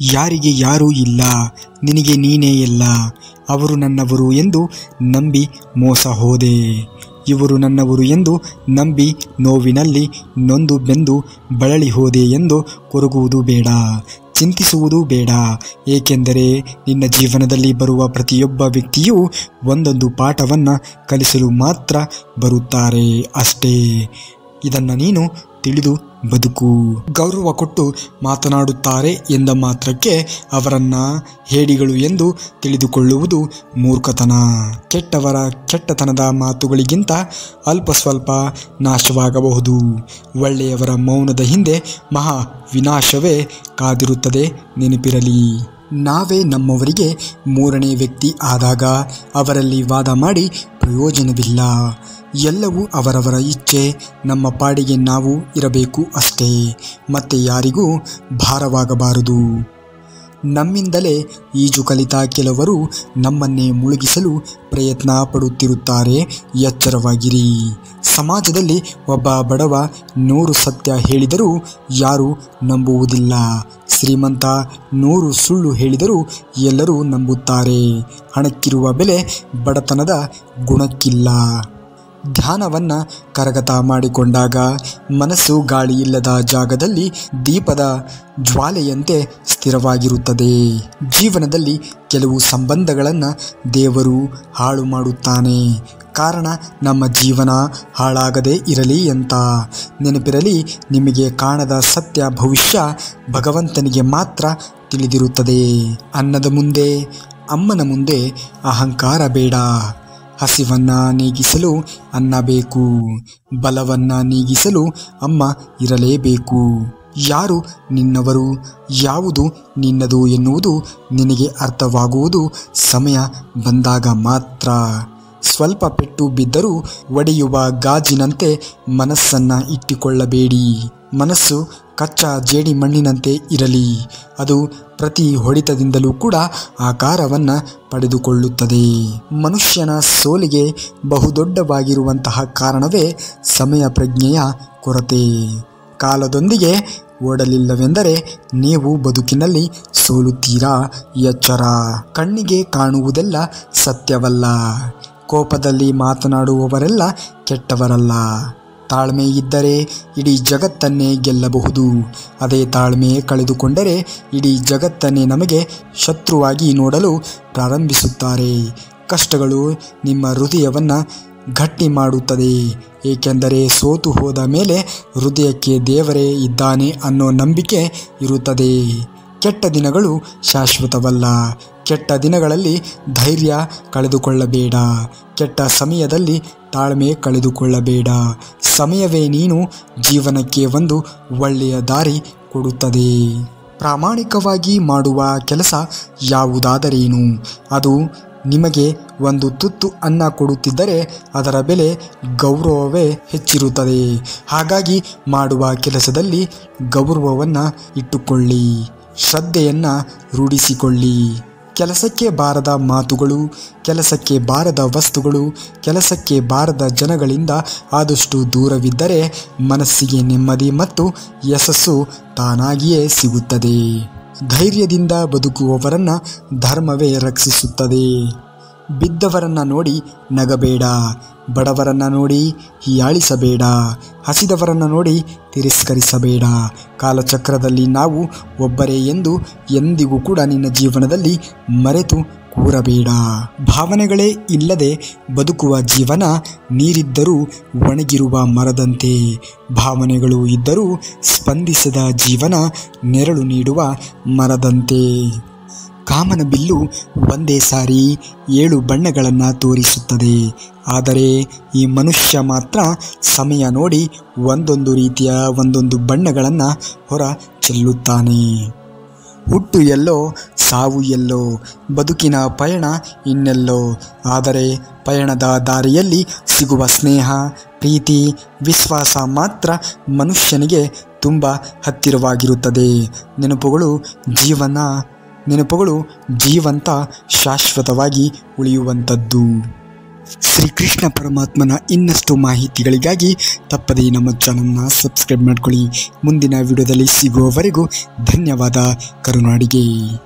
ಯಾರಿಗೆ ಯಾರೂ ಇಲ್ಲ, ನಿನಗೆ ನೀನೇ ಎಲ್ಲ. ಅವರು ನನ್ನವರು ಎಂದು ನಂಬಿ ಮೋಸ ಹೋದೆ. ಇವರು ನನ್ನವರು ಎಂದು ನಂಬಿ ನೋವಿನಲ್ಲಿ ನೊಂದು ಬೆಂದು ಬಳಲಿ ಹೋದೆ ಎಂದು ಕೊರಗುವುದು ಬೇಡ, ಚಿಂತಿಸುವುದು ಬೇಡ. ಏಕೆಂದರೆ ನಿನ್ನ ಜೀವನದಲ್ಲಿ ಬರುವ ಪ್ರತಿಯೊಬ್ಬ ವ್ಯಕ್ತಿಯೂ ಒಂದೊಂದು ಪಾಠವನ್ನು ಕಲಿಸಲು ಮಾತ್ರ ಬರುತ್ತಾರೆ ಅಷ್ಟೇ. ಇದನ್ನು ನೀನು ತಿಳಿದು ಬದುಕು. ಗೌರವ ಕೊಟ್ಟು ಮಾತನಾಡುತ್ತಾರೆ ಎಂದ ಮಾತ್ರಕ್ಕೆ ಅವರನ್ನು ಹೇಡಿಗಳು ಎಂದು ತಿಳಿದುಕೊಳ್ಳುವುದು ಮೂರ್ಖತನ. ಕೆಟ್ಟವರ ಕೆಟ್ಟತನದ ಮಾತುಗಳಿಗಿಂತ ಅಲ್ಪ ಸ್ವಲ್ಪ ನಾಶವಾಗಬಹುದು. ಒಳ್ಳೆಯವರ ಮೌನದ ಹಿಂದೆ ಮಹಾ ವಿನಾಶವೇ ಕಾದಿರುತ್ತದೆ, ನೆನಪಿರಲಿ. ನಾವೇ ನಮ್ಮವರಿಗೆ ಮೂರನೇ ವ್ಯಕ್ತಿ ಆದಾಗ ಅವರಲ್ಲಿ ವಾದ ಮಾಡಿ ಪ್ರಯೋಜನವಿಲ್ಲ. ಎಲ್ಲವೂ ಅವರವರ ಇಚ್ಛೆ, ನಮ್ಮ ಪಾಡಿಗೆ ನಾವು ಇರಬೇಕು ಅಷ್ಟೇ. ಮತ್ತೆ ಯಾರಿಗೂ ಭಾರವಾಗಬಾರದು. ನಮ್ಮಿಂದಲೇ ಈಜು ಕಲಿತ ಕೆಲವರು ನಮ್ಮನ್ನೇ ಮುಳುಗಿಸಲು ಪ್ರಯತ್ನ ಪಡುತ್ತಿರುತ್ತಾರೆ. ಎಚ್ಚರವಾಗಿರಿ. ಸಮಾಜದಲ್ಲಿ ಒಬ್ಬ ಬಡವ 100 ಸತ್ಯ ಹೇಳಿದರೂ ಯಾರೂ ನಂಬುವುದಿಲ್ಲ. ಶ್ರೀಮಂತ 100 ಸುಳ್ಳು ಹೇಳಿದರೂ ಎಲ್ಲರೂ ನಂಬುತ್ತಾರೆ. ಹಣಕ್ಕಿರುವ ಬೆಲೆ ಬಡತನದ ಗುಣಕ್ಕಿಲ್ಲ. ಧ್ಯಾನವನ್ನು ಕರಗತ ಮಾಡಿಕೊಂಡಾಗ ಮನಸ್ಸು ಗಾಳಿಯಿಲ್ಲದ ಜಾಗದಲ್ಲಿ ದೀಪದ ಜ್ವಾಲೆಯಂತೆ ಸ್ಥಿರವಾಗಿರುತ್ತದೆ. ಜೀವನದಲ್ಲಿ ಕೆಲವು ಸಂಬಂಧಗಳನ್ನು ದೇವರು ಹಾಳು ಮಾಡುತ್ತಾನೆ, ಕಾರಣ ನಮ್ಮ ಜೀವನ ಹಾಳಾಗದೇ ಇರಲಿ ಅಂತ. ನೆನಪಿರಲಿ, ನಿಮಗೆ ಕಾಣದ ಸತ್ಯ ಭವಿಷ್ಯ ಭಗವಂತನಿಗೆ ಮಾತ್ರ ತಿಳಿದಿರುತ್ತದೆ. ಅನ್ನದ ಮುಂದೆ ಅಮ್ಮನ ಮುಂದೆ ಅಹಂಕಾರ ಬೇಡ. ಹಸಿವನ್ನು ನೀಗಿಸಲು ಅನ್ನ ಬೇಕು, ಬಲವನ್ನು ನೀಗಿಸಲು ಅಮ್ಮ ಇರಲೇಬೇಕು. ಯಾರು ನಿನ್ನವರು, ಯಾವುದು ನಿನ್ನದು ಎನ್ನುವುದು ನಿನಗೆ ಅರ್ಥವಾಗುವುದು ಸಮಯ ಬಂದಾಗ ಮಾತ್ರ. ಸ್ವಲ್ಪ ಪೆಟ್ಟು ಬಿದ್ದರೂ ಒಡೆಯುವ ಗಾಜಿನಂತೆ ಮನಸ್ಸನ್ನು ಇಟ್ಟುಕೊಳ್ಳಬೇಡಿ. ಮನಸ್ಸು ಕಚ್ಚಾ ಜೇಡಿ ಮಣ್ಣಿನಂತೆ ಇರಲಿ. ಅದು ಪ್ರತಿ ಹೊಡೆತದಿಂದಲೂ ಕೂಡ ಆಕಾರವನ್ನು ಪಡೆದುಕೊಳ್ಳುತ್ತದೆ. ಮನುಷ್ಯನ ಸೋಲಿಗೆ ಬಹುದೊಡ್ಡವಾಗಿರುವಂತಹ ಕಾರಣವೇ ಸಮಯ ಪ್ರಜ್ಞೆಯ ಕೊರತೆ. ಕಾಲದೊಂದಿಗೆ ಓಡಲಿಲ್ಲವೆಂದರೆ ನೀವು ಬದುಕಿನಲ್ಲಿ ಸೋಲುತ್ತೀರಾ. ಎಚ್ಚರ. ಕಣ್ಣಿಗೆ ಕಾಣುವುದೆಲ್ಲ ಸತ್ಯವಲ್ಲ. ಕೋಪದಲ್ಲಿ ಮಾತನಾಡುವವರೆಲ್ಲ ಕೆಟ್ಟವರಲ್ಲ. ತಾಳ್ಮೆ ಇದ್ದರೆ ಇಡೀ ಜಗತ್ತನ್ನೇ ಗೆಲ್ಲಬಹುದು. ಅದೇ ತಾಳ್ಮೆ ಕಳೆದುಕೊಂಡರೆ ಇಡೀ ಜಗತ್ತನ್ನೇ ನಮಗೆ ಶತ್ರುವಾಗಿ ನೋಡಲು ಪ್ರಾರಂಭಿಸುತ್ತಾರೆ. ಕಷ್ಟಗಳು ನಿಮ್ಮ ಹೃದಯವನ್ನು ಗಟ್ಟಿ ಮಾಡುತ್ತದೆ. ಏಕೆಂದರೆ ಸೋತು ಹೋದ ಮೇಲೆ ಹೃದಯಕ್ಕೆ ದೇವರೇ ಇದ್ದಾನೆ ಅನ್ನೋ ನಂಬಿಕೆ ಇರುತ್ತದೆ. ಕೆಟ್ಟ ದಿನಗಳು ಶಾಶ್ವತವಲ್ಲ. ಕೆಟ್ಟ ದಿನಗಳಲ್ಲಿ ಧೈರ್ಯ ಕಳೆದುಕೊಳ್ಳಬೇಡ. ಕೆಟ್ಟ ಸಮಯದಲ್ಲಿ ತಾಳ್ಮೆ ಕಳೆದುಕೊಳ್ಳಬೇಡ. ಸಮಯವೇ ನೀನು ಜೀವನಕ್ಕೆ ಒಂದು ಒಳ್ಳೆಯ ದಾರಿ ಕೊಡುತ್ತದೆ. ಪ್ರಾಮಾಣಿಕವಾಗಿ ಮಾಡುವ ಕೆಲಸ ಯಾವುದಾದರೇನು ಅದು ನಿಮಗೆ ಒಂದು ತುತ್ತು ಅನ್ನ ಕೊಡುತ್ತಿದ್ದರೆ ಅದರ ಬೆಲೆ ಗೌರವವೇ ಹೆಚ್ಚಿರುತ್ತದೆ. ಹಾಗಾಗಿ ಮಾಡುವ ಕೆಲಸದಲ್ಲಿ ಗೌರವವನ್ನು ಇಟ್ಟುಕೊಳ್ಳಿ. ಶ್ರದ್ಧೆಯನ್ನು ರೂಢಿಸಿಕೊಳ್ಳಿ. ಕೆಲಸಕ್ಕೆ ಬಾರದ ಮಾತುಗಳು, ಕೆಲಸಕ್ಕೆ ಬಾರದ ವಸ್ತುಗಳು, ಕೆಲಸಕ್ಕೆ ಬಾರದ ಜನಗಳಿಂದ ಆದಷ್ಟು ದೂರವಿದ್ದರೆ ಮನಸ್ಸಿಗೆ ನೆಮ್ಮದಿ ಮತ್ತು ಯಶಸ್ಸು ತಾನಾಗಿಯೇ ಸಿಗುತ್ತದೆ. ಧೈರ್ಯದಿಂದ ಬದುಕುವವರನ್ನು ಧರ್ಮವೇ ರಕ್ಷಿಸುತ್ತದೆ. ಬಿದ್ದವರನ್ನು ನೋಡಿ ನಗಬೇಡ. ಬಡವರನ್ನು ನೋಡಿ ಹೀಯಾಳಿಸಬೇಡ. ಹಸಿದವರನ್ನು ನೋಡಿ ತಿರಸ್ಕರಿಸಬೇಡ. ಕಾಲಚಕ್ರದಲ್ಲಿ ನಾವು ಒಬ್ಬರೇ ಎಂದು ಎಂದಿಗೂ ಕೂಡ ನಿನ್ನ ಜೀವನದಲ್ಲಿ ಮರೆತು ಕೂರಬೇಡ. ಭಾವನೆಗಳೇ ಇಲ್ಲದೆ ಬದುಕುವ ಜೀವನ ನೀರಿದ್ದರೂ ಒಣಗಿರುವ ಮರದಂತೆ. ಭಾವನೆಗಳು ಇದ್ದರೂ ಸ್ಪಂದಿಸದ ಜೀವನ ನೆರಳು ನೀಡುವ ಮರದಂತೆ. ಕಾಮನ ಬಿಲ್ಲು ಒಂದೇ ಸಾರಿ 7 ಬಣ್ಣಗಳನ್ನು ತೋರಿಸುತ್ತದೆ. ಆದರೆ ಈ ಮನುಷ್ಯ ಮಾತ್ರ ಸಮಯ ನೋಡಿ ಒಂದೊಂದು ರೀತಿಯ ಒಂದೊಂದು ಬಣ್ಣಗಳನ್ನು ಹೊರ ಚೆಲ್ಲುತ್ತಾನೆ. ಹುಟ್ಟು ಎಲ್ಲೋ, ಸಾವು ಎಲ್ಲೋ, ಬದುಕಿನ ಪಯಣ ಇನ್ನೆಲ್ಲೋ. ಆದರೆ ಪಯಣದ ದಾರಿಯಲ್ಲಿ ಸಿಗುವ ಸ್ನೇಹ, ಪ್ರೀತಿ, ವಿಶ್ವಾಸ ಮಾತ್ರ ಮನುಷ್ಯನಿಗೆ ತುಂಬ ಹತ್ತಿರವಾಗಿರುತ್ತದೆ. ನೆನಪುಗಳು ಜೀವಂತ ಶಾಶ್ವತವಾಗಿ ಉಳಿಯುವಂಥದ್ದು. ಶ್ರೀಕೃಷ್ಣ ಪರಮಾತ್ಮನ ಇನ್ನಷ್ಟು ಮಾಹಿತಿಗಳಿಗಾಗಿ ತಪ್ಪದೇ ನಮ್ಮ ಚಾನಲ್ನ ಸಬ್ಸ್ಕ್ರೈಬ್ ಮಾಡ್ಕೊಳ್ಳಿ. ಮುಂದಿನ ವಿಡಿಯೋದಲ್ಲಿ ಸಿಗುವವರೆಗೂ ಧನ್ಯವಾದ. ಕರುನಾಡಿಗೆ.